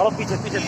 और पीछे पीछे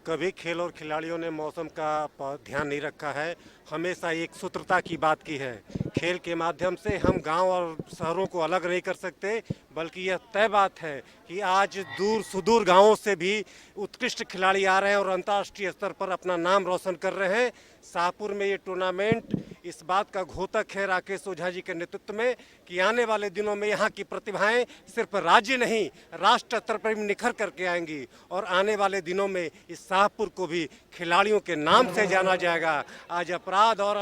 कभी खेल और खिलाड़ियों ने मौसम का ध्यान नहीं रखा है। हमेशा एक सूत्रता की बात की है। खेल के माध्यम से हम गांव और शहरों को अलग नहीं कर सकते, बल्कि यह तय बात है कि आज दूर सुदूर गांवों से भी उत्कृष्ट खिलाड़ी आ रहे हैं और अंतर्राष्ट्रीय स्तर पर अपना नाम रोशन कर रहे हैं। शाहपुर में ये टूर्नामेंट इस बात का घोतक है राकेश ओझा जी के नेतृत्व में कि आने वाले दिनों में यहाँ की प्रतिभाएं सिर्फ राज्य नहीं, राष्ट्र स्तर पर भी निखर करके आएंगी और आने वाले दिनों में इस शाहपुर को भी खिलाड़ियों के नाम से जाना जाएगा। आज अपराध और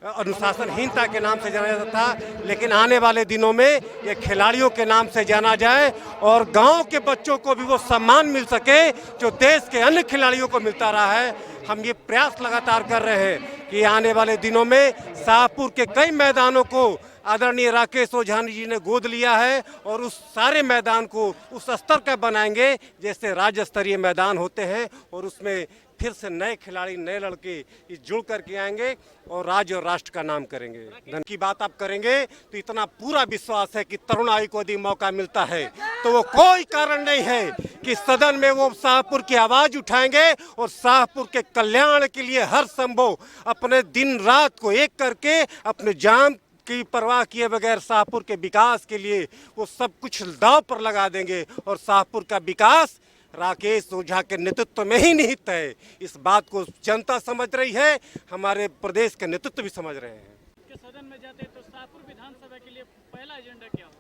अनुशासनहीनता के नाम से जाना जाता था, लेकिन आने वाले दिनों में ये खिलाड़ियों के नाम से जाना जाए और गांव के बच्चों को भी वो सम्मान मिल सके जो देश के अन्य खिलाड़ियों को मिलता रहा है। हम ये प्रयास लगातार कर रहे हैं कि आने वाले दिनों में शाहपुर के कई मैदानों को आदरणीय राकेश ओझा जी ने गोद लिया है और उस सारे मैदान को उस स्तर का बनाएंगे जैसे राज्य स्तरीय मैदान होते हैं और उसमें फिर से नए खिलाड़ी, नए लड़के जुड़ करके आएंगे और राज्य और राष्ट्र का नाम करेंगे। धन की बात आप करेंगे तो इतना पूरा विश्वास है कि तरुण आयु को यदि मौका मिलता है तो वो कोई कारण नहीं है कि सदन में वो शाहपुर की आवाज उठाएंगे और शाहपुर के कल्याण के लिए हर संभव अपने दिन रात को एक करके अपने जान की परवाह किए बगैर शाहपुर के विकास के लिए वो सब कुछ दांव पर लगा देंगे और शाहपुर का विकास राकेश ओझा के नेतृत्व में ही निहित है। इस बात को जनता समझ रही है, हमारे प्रदेश के नेतृत्व भी समझ रहे हैं। सदन में जाते तो शाहपुर विधानसभा के लिए पहला एजेंडा क्या हो?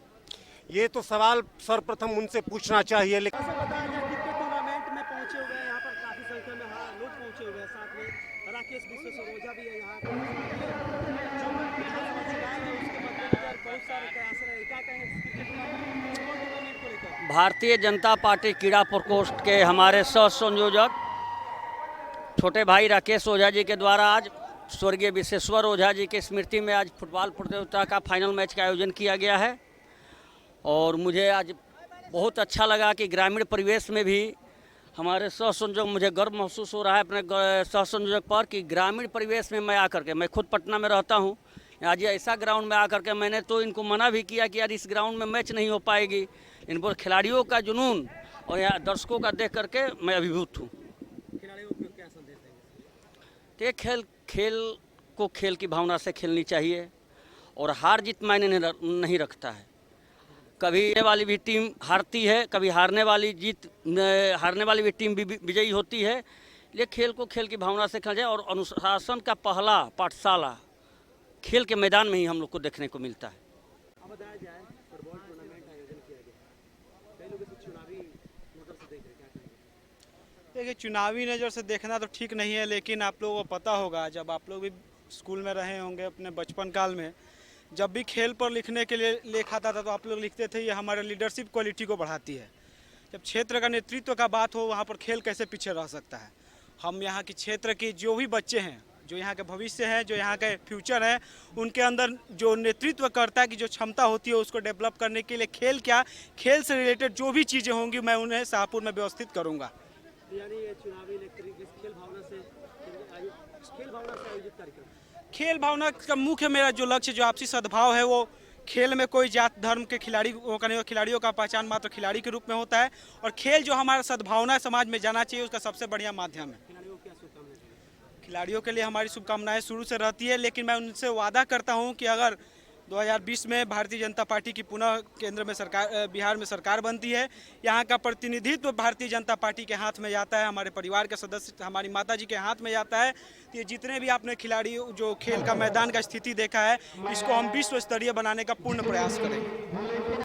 ये तो सवाल सर्वप्रथम उनसे पूछना चाहिए। लेकिन बताया जाए कितने टूर्नामेंट में पहुंचे हुए हैं, यहाँ पर काफी संख्या में लोग पहुंचे हुए हैं, साथ में राकेश विश्वेश्वर ओझा भी है यहाँ जो विधानसभा चुनाव है उसके मद्देनजर बहुत सारे प्रयास रहे। क्या कहें टूर्नामेंट को लेकर? भारतीय जनता पार्टी क्रीड़ा प्रकोष्ठ के हमारे सह संयोजक छोटे भाई राकेश ओझा जी के द्वारा आज स्वर्गीय विश्वेश्वर ओझा जी की स्मृति में आज फुटबॉल प्रतियोगिता का फाइनल मैच का आयोजन किया गया है और मुझे आज बहुत अच्छा लगा कि ग्रामीण परिवेश में भी हमारे सह संयोजक, मुझे गर्व महसूस हो रहा है अपने सह संयोजक पर कि ग्रामीण परिवेश में मैं आकर के, मैं खुद पटना में रहता हूँ, आज ऐसा ग्राउंड में आकर के मैंने तो इनको मना भी किया कि यार इस ग्राउंड में मैच नहीं हो पाएगी। इन पर खिलाड़ियों का जुनून और यहाँ दर्शकों का देख करके मैं अभिभूत हूँ। खिलाड़ियों को क्या संदेश देंगे? तो खेल को खेल की भावना से खेलनी चाहिए और हार जीत मायने नहीं रखता है। कभी ये वाली भी टीम हारती है, कभी हारने वाली भी टीम भी विजयी होती है। इसलिए खेल को खेल की भावना से खेला जाए और अनुशासन का पहला पाठशाला खेल के मैदान में ही हम लोग को देखने को मिलता है। अब बताया जाए फुटबॉल टूर्नामेंट आयोजन किया गया, कई लोग इसे चुनावी नजर से देख रहे हैं, क्या कहेंगे? देखिए, चुनावी नज़र से देखना तो ठीक नहीं है, लेकिन आप लोगों को पता होगा, जब आप लोग भी स्कूल में रहे होंगे अपने बचपन काल में, जब भी खेल पर लिखने के लिए लेख आता था तो आप लोग लिखते थे ये हमारे लीडरशिप क्वालिटी को बढ़ाती है। जब क्षेत्र का नेतृत्व का बात हो, वहाँ पर खेल कैसे पीछे रह सकता है। हम यहाँ की क्षेत्र के जो भी बच्चे हैं, जो यहाँ के भविष्य है, जो यहाँ के फ्यूचर है, उनके अंदर जो नेतृत्व करता है कि जो क्षमता होती है उसको डेवलप करने के लिए खेल से रिलेटेड जो भी चीज़ें होंगी मैं उन्हें शाहपुर में व्यवस्थित करूँगा। यानी ये चुनावी खेल भावना से आयोजित कार्यक्रम, खेल भावना का मुख्य मेरा जो लक्ष्य, जो आपसी सद्भाव है, वो खेल में कोई जात धर्म के खिलाड़ियों का पहचान मात्र खिलाड़ी के रूप में होता है और खेल जो हमारा सद्भावना समाज में जाना चाहिए उसका सबसे बढ़िया माध्यम है। खिलाड़ियों को क्या शुभकामनाएं? खिलाड़ियों के लिए हमारी शुभकामनाएं शुरू से रहती है, लेकिन मैं उनसे वादा करता हूं कि अगर 2020 में भारतीय जनता पार्टी की पुनः केंद्र में बिहार में सरकार बनती है, यहाँ का प्रतिनिधित्व भारतीय जनता पार्टी के हाथ में जाता है, हमारे परिवार के सदस्य हमारी माता जी के हाथ में जाता है, तो ये जितने भी आपने खिलाड़ी जो खेल का मैदान का स्थिति देखा है, इसको हम विश्व स्तरीय बनाने का पूर्ण प्रयास करेंगे।